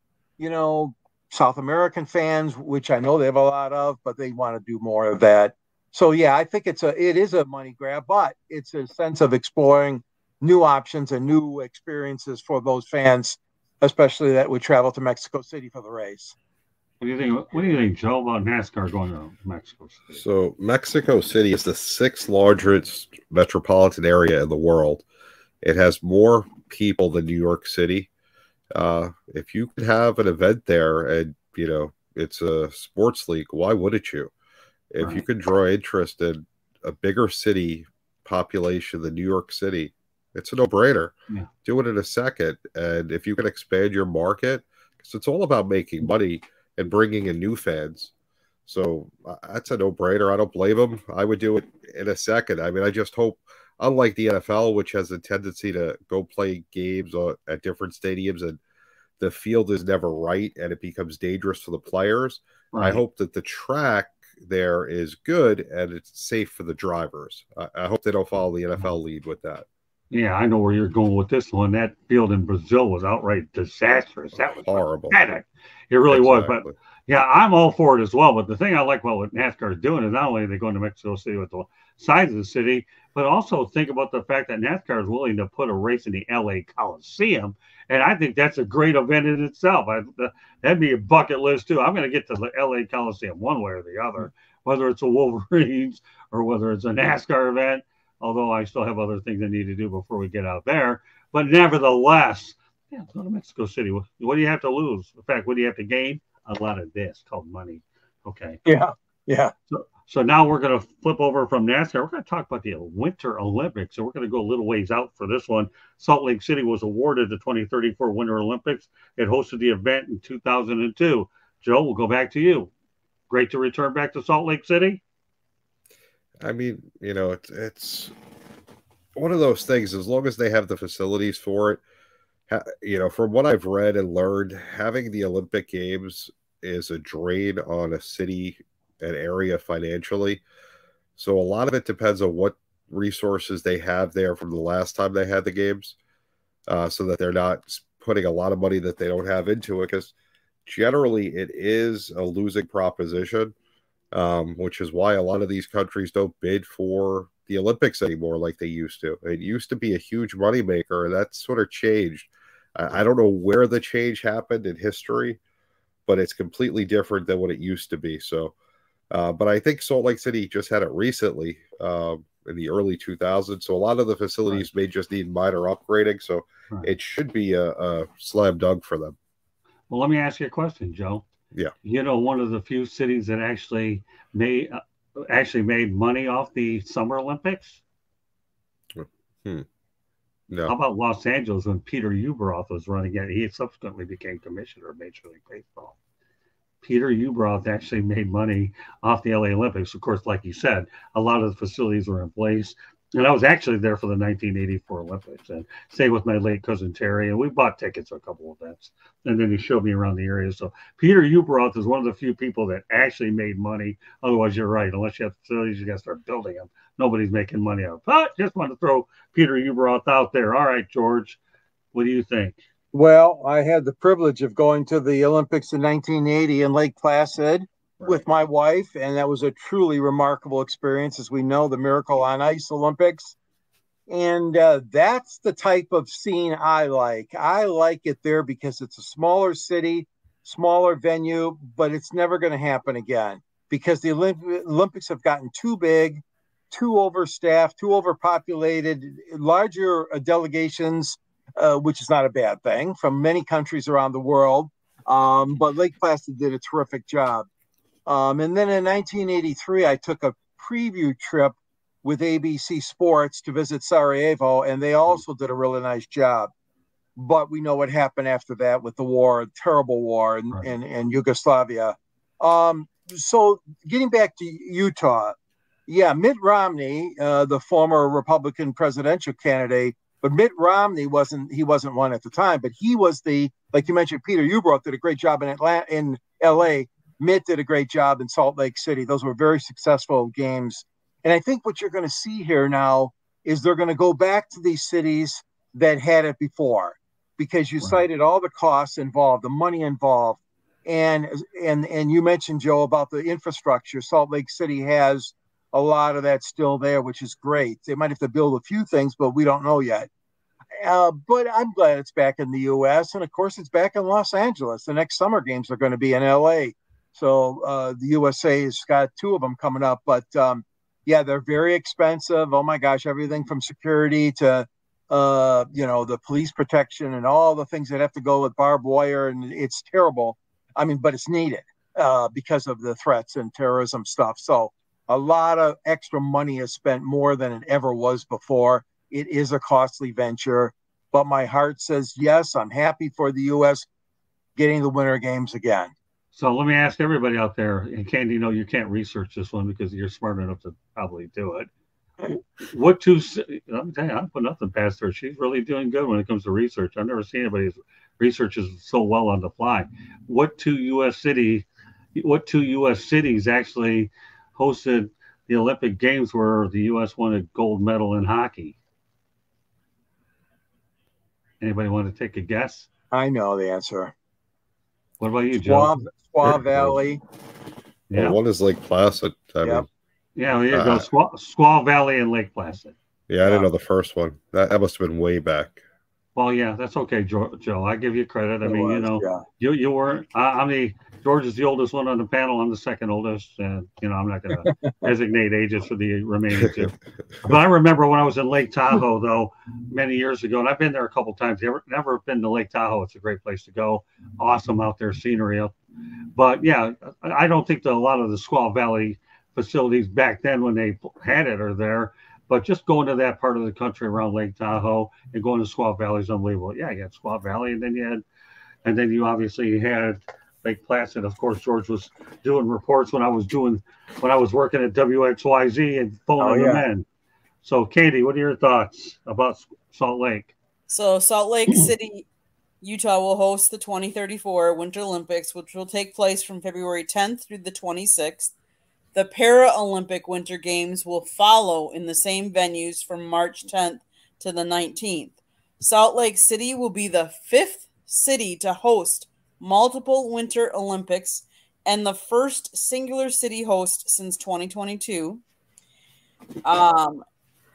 South American fans, which I know they have a lot of, but they want to do more of that. So yeah, I think it is a money grab, but it's a sense of exploring new options and new experiences for those fans, especially that would travel to Mexico City for the race. What do you think? What do you think, Joe, about NASCAR going to Mexico City? So Mexico City is the 6th largest metropolitan area in the world. It has more people than New York City. If you could have an event there and, you know, it's a sports league, why wouldn't you? If you could draw interest in a bigger city population than New York City, it's a no-brainer. Yeah. Do it in a second. And if you can expand your market, because it's all about making money and bringing in new fans. So that's a no-brainer. I don't blame them. I would do it in a second. I mean, I just hope, unlike the NFL, which has a tendency to go play games at different stadiums and the field is never right and it becomes dangerous for the players, I hope that the track there is good and it's safe for the drivers. I hope they don't follow the NFL lead with that. Yeah, I know where you're going with this one. That field in Brazil was outright disastrous. That was horrible. Pathetic. It really was. But yeah, I'm all for it as well. But the thing I like about what NASCAR is doing is not only are they going to Mexico City with the size of the city, but also think about the fact that NASCAR is willing to put a race in the LA Coliseum. And I think that's a great event in itself. That'd be a bucket list too. I'm going to get to the LA Coliseum one way or the other, whether it's a Wolverines or whether it's a NASCAR event, although I still have other things I need to do before we get out there. But nevertheless, yeah, go to Mexico City. What do you have to lose? In fact, what do you have to gain? A lot of this called money. Okay. Yeah. Yeah. So now we're going to flip over from NASCAR. We're going to talk about the Winter Olympics. So we're going to go a little ways out for this one. Salt Lake City was awarded the 2034 Winter Olympics. It hosted the event in 2002. Joe, we'll go back to you. Great to return back to Salt Lake City. I mean, you know, it's one of those things. As long as they have the facilities for it, you know, from what I've read and learned, having the Olympic Games is a drain on a city, an area financially. So a lot of it depends on what resources they have there from the last time they had the games, so that they're not putting a lot of money that they don't have into it, because generally it is a losing proposition, which is why a lot of these countries don't bid for the Olympics anymore like they used to. It used to be a huge moneymaker, and that's sort of changed. I don't know where the change happened in history, but it's completely different than what it used to be. So, but I think Salt Lake City just had it recently in the early 2000s. So a lot of the facilities may just need minor upgrading. So it should be a slam dunk for them. Well, let me ask you a question, Joe. Yeah. You know, one of the few cities that actually made money off the Summer Olympics? No. How about Los Angeles when Peterueberroth was running it? He subsequently became commissioner of Major League Baseball. Peterueberroth actually made money off the LA Olympics. Of course, like you said, a lot of the facilities were in place. And I was actually there for the 1984 Olympics and stayed with my late cousin Terry. And we bought tickets to a couple of events. And then he showed me around the area. So Peterueberroth is one of the few people that actually made money. Otherwise, you're right. Unless you have facilities, you got to start building them. Nobody's making money out of it. But just want to throw Peterueberroth out there. All right, George, what do you think? Well, I had the privilege of going to the Olympics in 1980 in Lake Placid with my wife, and that was a truly remarkable experience. As we know, the Miracle on Ice Olympics. And that's the type of scene I like. I like it there because it's a smaller city, smaller venue, but it's never going to happen again because the Olympics have gotten too big, too overstaffed, too overpopulated, larger delegations, which is not a bad thing, from many countries around the world. But Lake Placid did a terrific job. And then in 1983, I took a preview trip with ABC Sports to visit Sarajevo, and they also did a really nice job. But we know what happened after that with the war, terrible war in Yugoslavia. So getting back to Utah, yeah, Mitt Romney, the former Republican presidential candidate, but Mitt Romney wasn't one at the time, but he was like you mentioned, Peterueberroth did a great job in LA. Mitt did a great job in Salt Lake City. Those were very successful games. And I think what you're going to see here now is they're going to go back to these cities that had it before, because you cited all the costs involved, the money involved. And you mentioned, Joe, about the infrastructure. Salt Lake City has a lot of that still there, which is great. They might have to build a few things, but we don't know yet. but I'm glad it's back in the U.S. and of course it's back in Los Angeles. The next summer games are going to be in L.A. So the USA's got 2 of them coming up, but yeah, they're very expensive. Oh my gosh, everything from security to the police protection and all the things that have to go with barbed wire, and it's terrible. I mean, but it's needed because of the threats and terrorism stuff. So a lot of extra money is spent, more than it ever was before. It is a costly venture, but my heart says yes. I'm happy for the U.S. getting the Winter Games again. So let me ask everybody out there, and Candy, no, you can't research this one because you're smart enough to probably do it. Let me tell you, I'm putting nothing past her. She's really doing good when it comes to research. I've never seen anybody researches so well on the fly. What two U.S. cities actually hosted the Olympic Games where the U.S. won a gold medal in hockey? Anybody want to take a guess? I know the answer. What about you, Joe? Squawvalley. Yeah. Well, one is Lake Placid. Yeah, there you go. Squawvalley and Lake Placid. Yeah, I didn't know the first one. That must have been way back. Well, yeah, that's okay, Joe. I give you credit. I mean, you weren't. George is the oldest one on the panel. I'm the second oldest, and I'm not going to designate ages for the remaining 2. But I remember when I was in Lake Tahoe, though, many years ago, and I've been there a couple times. Never been to Lake Tahoe. It's a great place to go. Awesome out there scenery. But yeah, I don't think that a lot of the Squawvalley facilities back then when they had it are there. But just going to that part of the country around Lake Tahoe and going to Squawvalley is unbelievable. Yeah, you had Squawvalley, and then you obviously had Lake Placid. Of course, George was doing reports when I was working at WXYZ and phoning them in. So, Katie, what are your thoughts about Salt Lake? So, Salt Lake City, Utah will host the 2034 Winter Olympics, which will take place from February 10th through the 26th. The Paralympic Winter Games will follow in the same venues from March 10th to the 19th. Salt Lake City will be the 5th city to host multiple Winter Olympics and the first singular city host since 2022.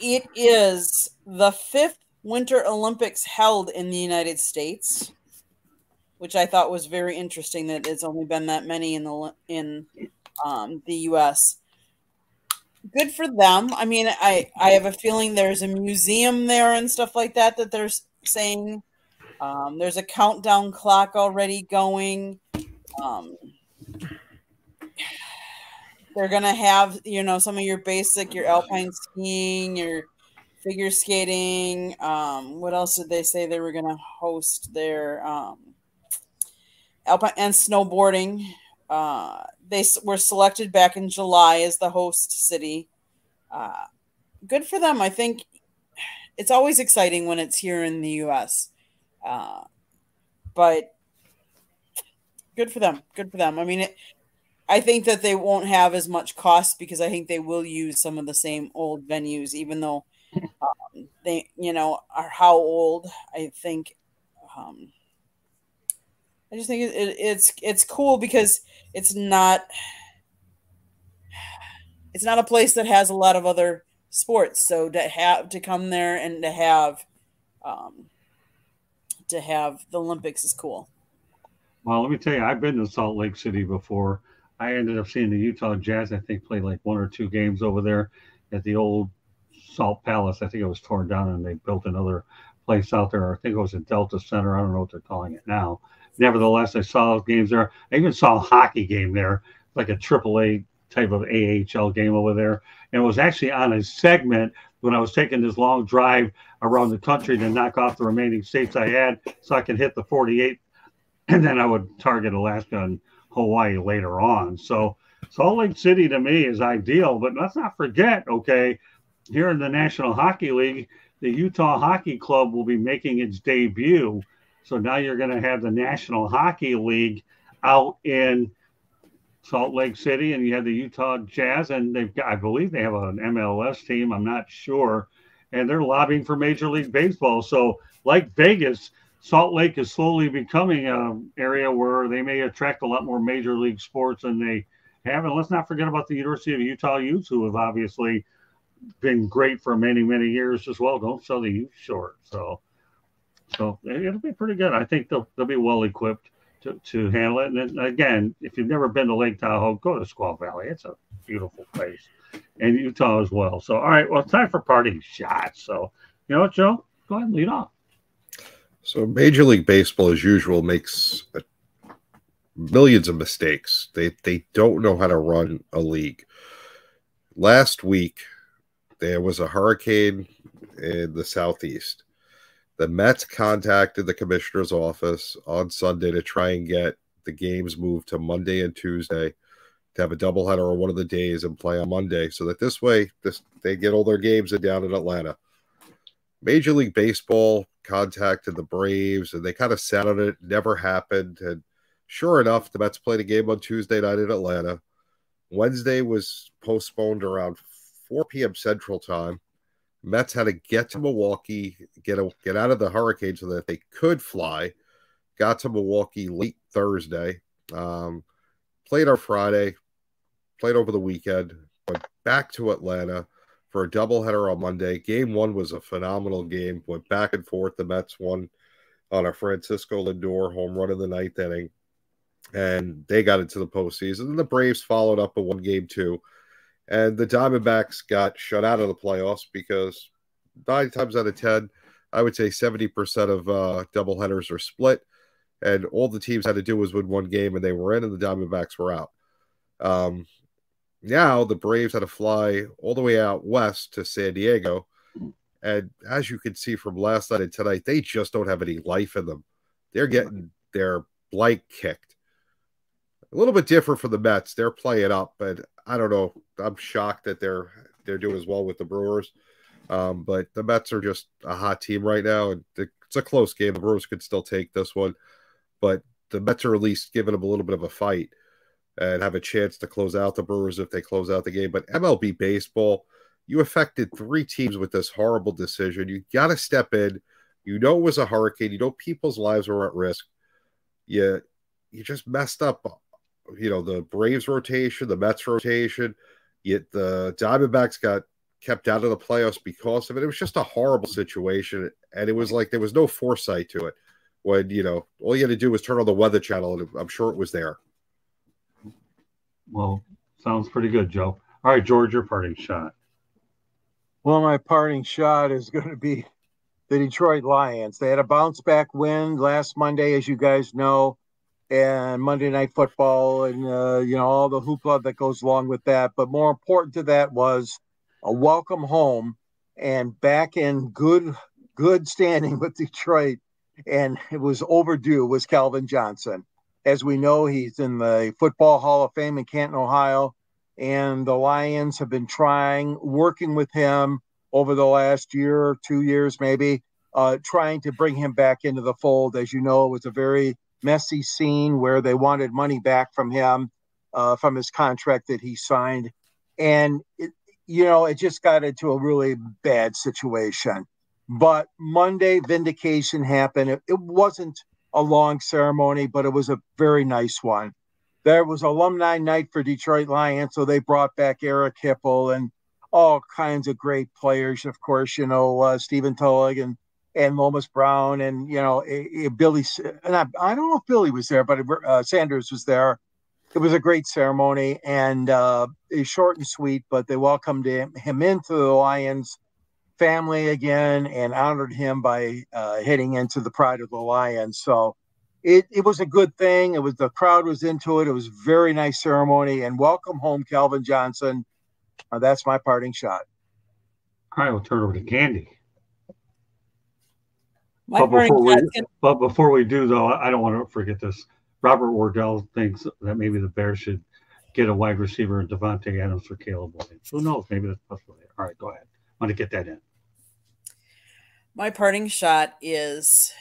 It is the 5th Winter Olympics held in the United States, which I thought was very interesting that it's only been that many in the U.S. Good for them. I mean, I have a feeling there's a museum there and stuff like that they're saying. There's a countdown clock already going. They're going to have, some of your basic, your alpine skiing, your figure skating. What else did they say they were going to host there? Alpine and snowboarding. They were selected back in July as the host city. Good for them. I think it's always exciting when it's here in the U.S. But good for them. Good for them. I mean, I think that they won't have as much cost because I think they will use some of the same old venues, even though they, are how old. I think. I just think it's cool because it's not a place that has a lot of other sports. So to come there and to have the Olympics is cool. Well, let me tell you, I've been to Salt Lake City before. I ended up seeing the Utah Jazz, I think, play like 1 or 2 games over there at the old Salt Palace. I think it was torn down and they built another place out there. I think it was a Delta Center. I don't know what they're calling it now. Nevertheless, I saw games there. I even saw a hockey game there, like a AAA type of AHL game over there. And it was actually on a segment when I was taking this long drive around the country to knock off the remaining states I had so I could hit the 48. And then I would target Alaska and Hawaii later on. So Salt Lake City to me is ideal. But let's not forget, okay, here in the National Hockey League, the Utah Hockey Club will be making its debut. So now you're going to have the National Hockey League out in Salt Lake City, and you have the Utah Jazz, and I believe they have an MLS team. I'm not sure. And they're lobbying for Major League Baseball. So like Vegas, Salt Lake is slowly becoming an area where they may attract a lot more Major League sports than they have. And let's not forget about the University of Utah Utes, who have obviously been great for many, many years as well. Don't sell the Utes short. So So it'll be pretty good. I think they'll be well equipped to handle it. And then, again, if you've never been to Lake Tahoe, go to Squawvalley. It's a beautiful place, and Utah as well. So, all right, well, it's time for parting shots. So, you know what, Joe? Go ahead and lead off. So, Major League Baseball, as usual, makes millions of mistakes. They don't know how to run a league. Last week, there was a hurricane in the southeast. The Mets contacted the commissioner's office on Sunday to try and get the games moved to Monday and Tuesday, to have a doubleheader on one of the days and play on Monday, so that this way they get all their games down in Atlanta. Major League Baseball contacted the Braves, and they kind of sat on it. Never happened. And sure enough, the Mets played a game on Tuesday night in Atlanta. Wednesday was postponed around 4 p.m. Central Time. Mets had to get to Milwaukee, get out of the hurricane so that they could fly. Got to Milwaukee late Thursday. Played on Friday. Played over the weekend. Went back to Atlanta for a doubleheader on Monday. Game 1 was a phenomenal game. Went back and forth. The Mets won on a Francisco Lindor home run in the 9th inning, and they got into the postseason. And the Braves followed up a 1-game 2. And the Diamondbacks got shut out of the playoffs because 9 times out of 10, I would say 70% of doubleheaders are split. And all the teams had to do was win 1 game, and they were in, and the Diamondbacks were out. Now the Braves had to fly all the way out west to San Diego. And as you can see from last night and tonight, they just don't have any life in them. They're getting their blank kicked. A little bit different for the Mets. They're playing up, but I don't know. I'm shocked that they're doing as well with the Brewers. But the Mets are just a hot team right now, and it's a close game. The Brewers could still take this one, but the Mets are at least giving them a little bit of a fight and have a chance to close out the Brewers if they close out the game. But MLB baseball, you affected 3 teams with this horrible decision. You got to step in. You know it was a hurricane. You know people's lives were at risk. You just messed up. You know, the Braves rotation, the Mets rotation, yet the Diamondbacks got kept out of the playoffs because of it. It was just a horrible situation, and it was like there was no foresight to it. When, you know, all you had to do was turn on the Weather Channel, and I'm sure it was there. Well, sounds pretty good, Joe. All right, George, your parting shot. Well, my parting shot is going to be the Detroit Lions. They had a bounce-back win last Monday, as you guys know, and Monday Night Football and, you know, all the hoopla that goes along with that. But more important to that was a welcome home and back in good standing with Detroit. And it was overdue, was Calvin Johnson. As we know, he's in the Football Hall of Fame in Canton, Ohio. And the Lions have been working with him over the last year, 2 years maybe, trying to bring him back into the fold. As you know, it was a very messy scene where they wanted money back from him, from his contract that he signed. And, it just got into a really bad situation. But Monday, vindication happened. It wasn't a long ceremony, but it was a very nice one. There was alumni night for Detroit Lions, so they brought back Eric Hipple and all kinds of great players. Of course, Stephen Tulloch and Lomas Brown and, Billy. And I don't know if Billy was there, but Sanders was there. It was a great ceremony, and it's short and sweet, but they welcomed him into the Lions family again and honored him by heading into the pride of the Lions. So it was a good thing. The crowd was into it. It was a very nice ceremony, and welcome home, Calvin Johnson. That's my parting shot. All right, we'll turn it over to Candy. But before we do, though, I don't want to forget this. Robert Wardell thinks that maybe the Bears should get a wide receiver in Davante Adams for Caleb Williams. Who knows? Maybe that's possible. All right, go ahead. I want to get that in. My parting shot is,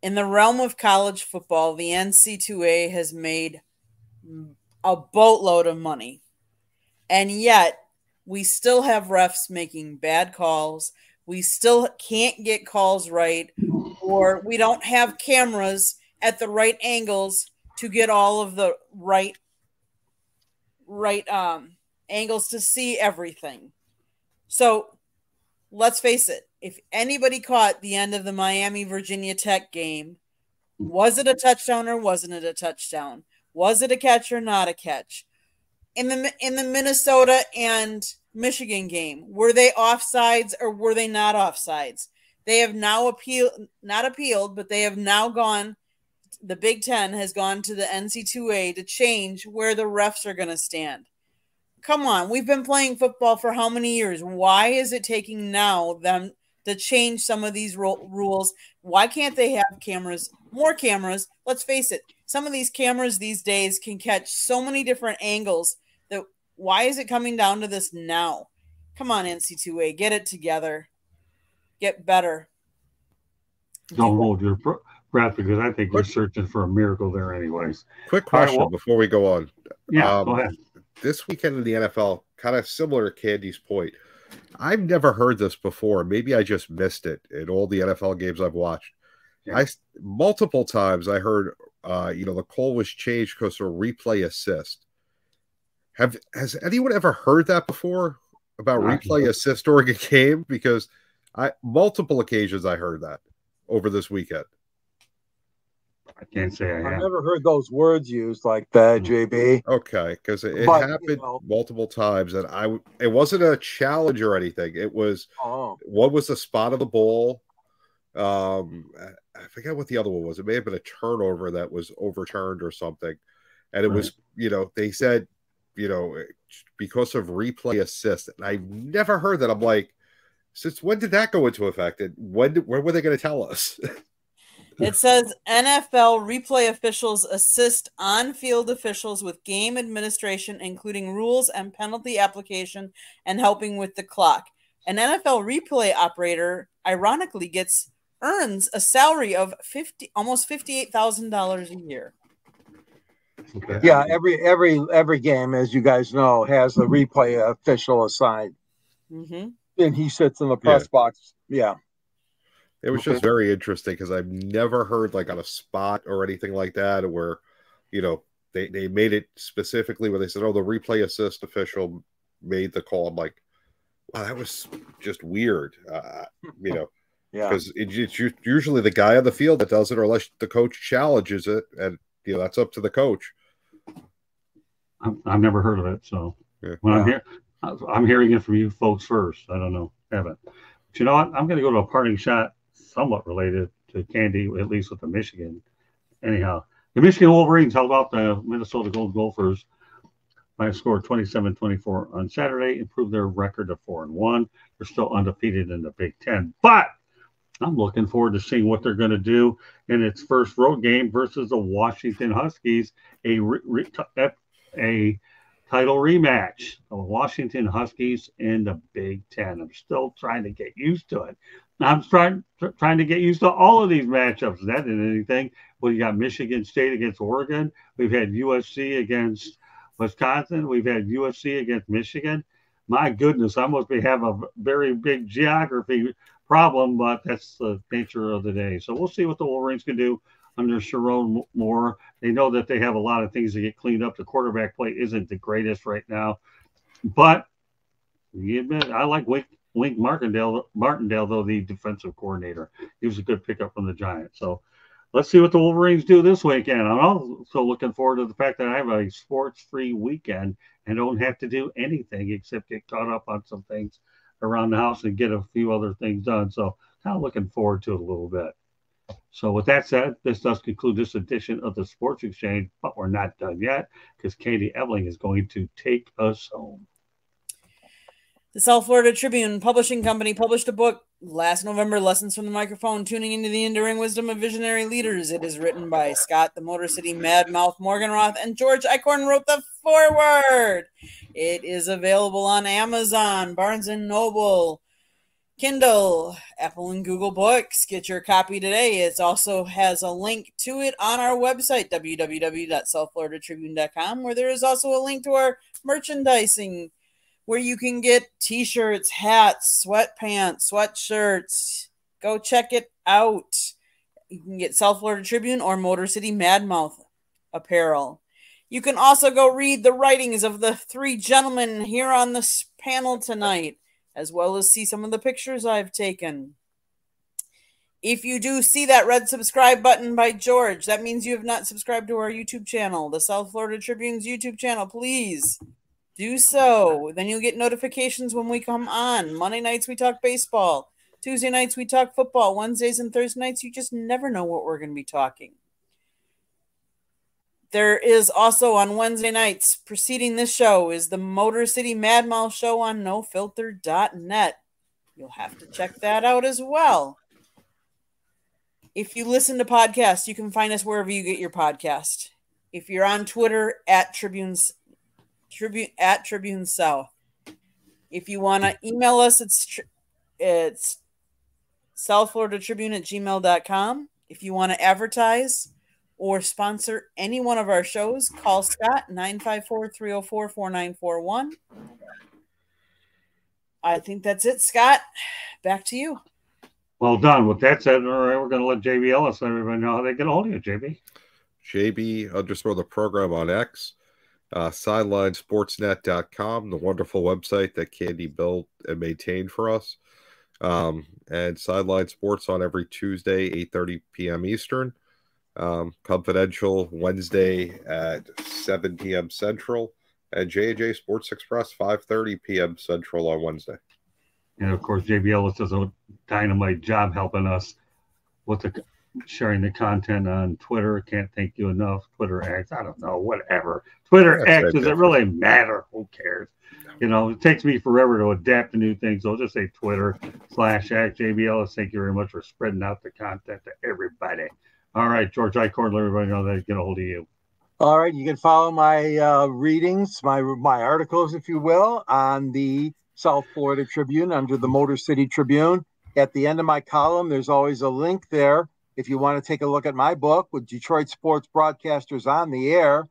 in the realm of college football, the NC2A has made a boatload of money. And yet, we still have refs making bad calls. We still can't get calls right, or we don't have cameras at the right angles to get all of the right angles to see everything. So let's face it, if anybody caught the end of the Miami Virginia Tech game, was it a touchdown or wasn't it a touchdown? Was it a catch or not a catch? In the Minnesota and Michigan game, were they offsides or were they not offsides? They have now not appealed, but they have now gone. The Big Ten has gone to the NC2A to change where the refs are going to stand. Come on, we've been playing football for how many years? Why is it taking now them to change some of these rules? Why can't they have cameras, more cameras? Let's face it, some of these cameras these days can catch so many different angles that why is it coming down to this now? Come on, NC2A, get it together. Get better. Don't hold your breath because I think you're searching for a miracle there anyways. Quick question before we go on. Yeah, go ahead. This weekend in the NFL, kind of similar to Candy's point, I've never heard this before. Maybe I just missed it in all the NFL games I've watched. Yeah. Multiple times I heard, the call was changed because of a replay assist. Has anyone ever heard that before about replay assist during a game? Because multiple occasions I heard that over this weekend. I can't say I have. I've never heard those words used like that, JB. Okay, because it happened multiple times, and it wasn't a challenge or anything. It was what was the spot of the ball? I forget what the other one was. It may have been a turnover that was overturned or something, and it was they said because of replay assist. And I never heard that. I'm like, since when did that go into effect? And when were they going to tell us? It says NFL replay officials assist on-field officials with game administration, including rules and penalty application and helping with the clock. An NFL replay operator, ironically, earns a salary of almost $58,000 a year. Okay. Yeah, every game, as you guys know, has a replay official assigned, and he sits in the press box. Yeah. It was just very interesting because I've never heard like on a spot or anything like that where, they made it specifically where they said, oh, the replay assist official made the call. I'm like, wow, that was just weird, because it's usually the guy on the field that does it, or unless the coach challenges it, and that's up to the coach. I've never heard of it, so when I'm hearing it from you folks first. I don't know, haven't. But you know what? I'm going to go to a parting shot. Somewhat related to Candy, at least with the Michigan. Anyhow, the Michigan Wolverines held off the Minnesota Golden Gophers by a score of 27-24 on Saturday, improved their record to 4-1. They're still undefeated in the Big Ten, but I'm looking forward to seeing what they're going to do in its first road game versus the Washington Huskies, a title rematch. The Washington Huskies in the Big Ten. I'm still trying to get used to it. I'm trying to get used to all of these matchups. That isn't anything. Well, you got Michigan State against Oregon. We've had USC against Wisconsin. We've had USC against Michigan. My goodness, I must have a very big geography problem, but that's the nature of the day. So we'll see what the Wolverines can do under Sharon Moore. They know that they have a lot of things to get cleaned up. The quarterback play isn't the greatest right now, but you admit I like Wink Martindale, though, the defensive coordinator. He was a good pickup from the Giants. So let's see what the Wolverines do this weekend. I'm also looking forward to the fact that I have a sports-free weekend and don't have to do anything except get caught up on some things around the house and get a few other things done. So kind of looking forward to it a little bit. So with that said, this does conclude this edition of the Sports Exchange, but we're not done yet because Katie Ebling is going to take us home. The South Florida Tribune Publishing Company published a book last November, Lessons from the Microphone, Tuning into the Enduring Wisdom of Visionary Leaders. It is written by Scott, the Motor City Madmouth Morganroth, and George Eichhorn wrote the foreword. It is available on Amazon, Barnes & Noble, Kindle, Apple and Google Books. Get your copy today. It also has a link to it on our website, www.southfloridatribune.com, where there is also a link to our merchandising, where you can get t-shirts, hats, sweatpants, sweatshirts. Go check it out. You can get South Florida Tribune or Motor City Madmouth apparel. You can also go read the writings of the three gentlemen here on this panel tonight. as well as see some of the pictures I've taken. If you do see that red subscribe button by George, that means you have not subscribed to our YouTube channel, the South Florida Tribune's YouTube channel. Please do so. Then you'll get notifications when we come on. Monday nights we talk baseball. Tuesday nights we talk football. Wednesdays and Thursday nights you just never know what we're going to be talking. There is also on Wednesday nights, preceding this show, is the Motor City Mad Mal show on nofilter.net. You'll have to check that out as well. If you listen to podcasts, you can find us wherever you get your podcast. If you're on Twitter, at Tribune South. If you want to email us, it's southfloridatribune@gmail.com. If you want to advertise or sponsor any one of our shows, call Scott 954-304-4941. I think that's it, Scott. Back to you. Well done. With that said, all right, we're going to let JB Ellis let everybody know how they get a hold of you, JB. JB_ the program on X, sidelinesportsnet.com, the wonderful website that Candy built and maintained for us, and Sideline Sports on every Tuesday, 8:30 p.m. Eastern, Confidential Wednesday at 7 p.m. Central, and J&J Sports Express, 5:30 p.m. Central on Wednesday. And of course, JB Ellis does a dynamite job helping us with sharing the content on Twitter. Can't thank you enough. Twitter X, I don't know, whatever. Twitter X, does it really matter? Who cares? You know, it takes me forever to adapt to new things. So I'll just say Twitter/X. JB Ellis, thank you very much for spreading out the content to everybody. All right, George Eichhorn, let everybody know that they get a hold of you. All right, you can follow my readings, my articles, if you will, on the South Florida Tribune under the Motor City Tribune. At the end of my column, there's always a link there if you want to take a look at my book with Detroit sports broadcasters on the air.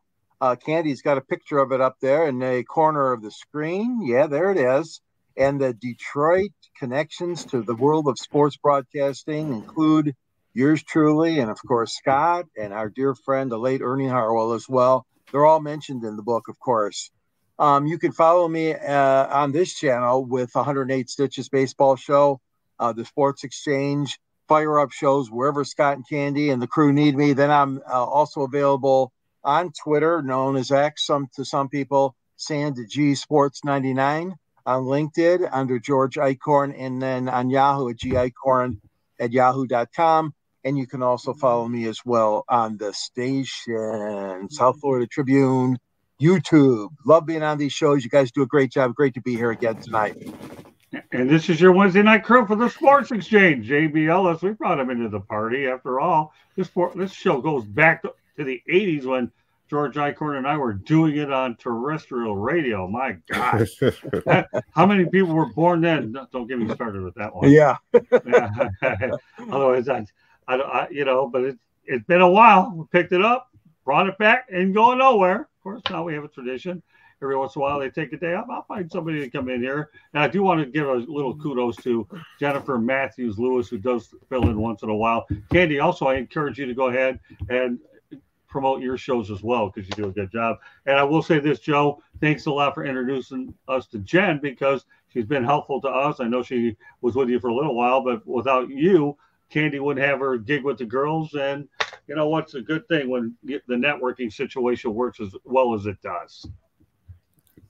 Candy's got a picture of it up there in the corner of the screen. Yeah, there it is. And the Detroit connections to the world of sports broadcasting include yours truly, and of course Scott, and our dear friend, the late Ernie Harwell as well. They're all mentioned in the book, of course. You can follow me on this channel with 108 Stitches Baseball Show, the Sports Exchange, Fire Up shows, wherever Scott and Candy and the crew need me. Then I'm also available on Twitter, known as X to some people, Sand G Sports 99, on LinkedIn under George Eichhorn, and then on Yahoo at geichhorn@yahoo.com. And you can also follow me as well on the station, South Florida Tribune, YouTube. Love being on these shows. You guys do a great job. Great to be here again tonight. And this is your Wednesday night crew for the Sports Exchange. JB Ellis, we brought him into the party. After all, this show goes back to the 80s when George Eichhorn and I were doing it on terrestrial radio. My gosh. How many people were born then? Don't get me started with that one. Yeah. Otherwise, but it's been a while. We picked it up, brought it back, and going nowhere. Of course, now we have a tradition. Every once in a while, they take a day off. I'll find somebody to come in here. And I do want to give a little kudos to Jennifer Matthews-Lewis, who does fill in once in a while. Candy, also, I encourage you to go ahead and promote your shows as well, because you do a good job. And I will say this, Joe, thanks a lot for introducing us to Jen, because she's been helpful to us. I know she was with you for a little while, but without you, Candy wouldn't have her gig with the girls. And you know what's a good thing when the networking situation works as well as it does.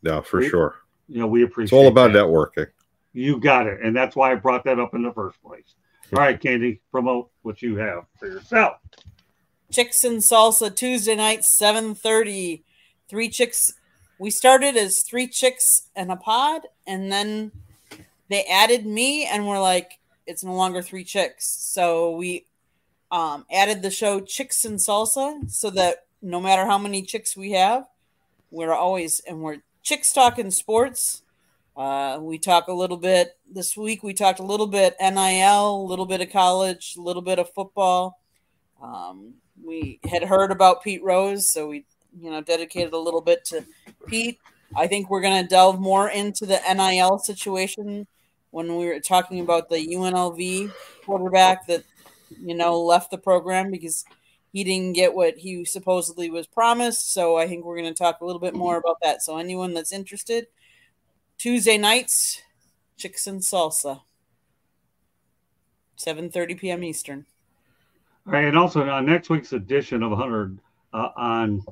No, for sure. We appreciate it's all about networking. You got it. And that's why I brought that up in the first place. All right, Candy, promote what you have for yourself. Chicks and Salsa, Tuesday night, 7:30. 3 chicks. We started as 3 chicks and a pod, and then they added me, and we're like, it's no longer 3 chicks. So we added the show Chicks and Salsa, so that no matter how many chicks we have, we're chicks talking sports. We talk a little bit this week. We talked a little bit NIL, a little bit of college, a little bit of football. We had heard about Pete Rose, so we, dedicated a little bit to Pete. I think we're going to delve more into the NIL situation when we were talking about the UNLV quarterback that, left the program because he didn't get what he supposedly was promised. So I think we're going to talk a little bit more about that. So anyone that's interested, Tuesday nights, Chicks and Salsa, 7:30 p.m. Eastern. All right, and also on next week's edition of 100 on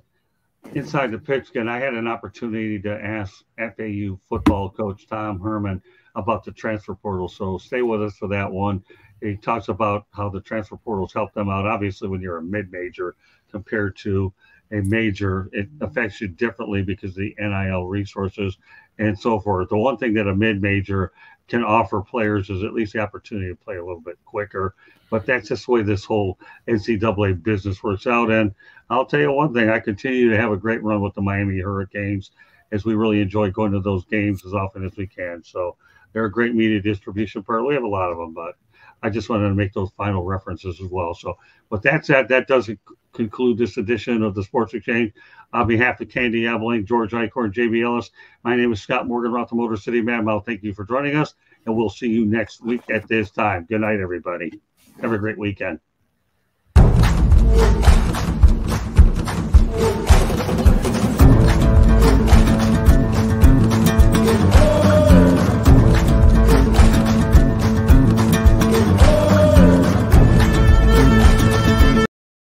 Inside the Pigskin, I had an opportunity to ask FAU football coach Tom Herman about the transfer portal. So stay with us for that one. He talks about how the transfer portals help them out. Obviously, when you're a mid-major compared to a major, it affects you differently because of the NIL resources and so forth. The one thing that a mid-major can offer players is at least the opportunity to play a little bit quicker. But that's just the way this whole NCAA business works out. And I'll tell you one thing, I continue to have a great run with the Miami Hurricanes as we really enjoy going to those games as often as we can. So they're a great media distribution partner. We have a lot of them, but I just wanted to make those final references as well. So with that said, that does conclude this edition of the Sports Exchange. On behalf of Candy Abeling, George Eichhorn, JB Ellis, my name is Scott Morgan, Roth, the Motor City Madmouth. Thank you for joining us, and we'll see you next week at this time. Good night, everybody. Have a great weekend.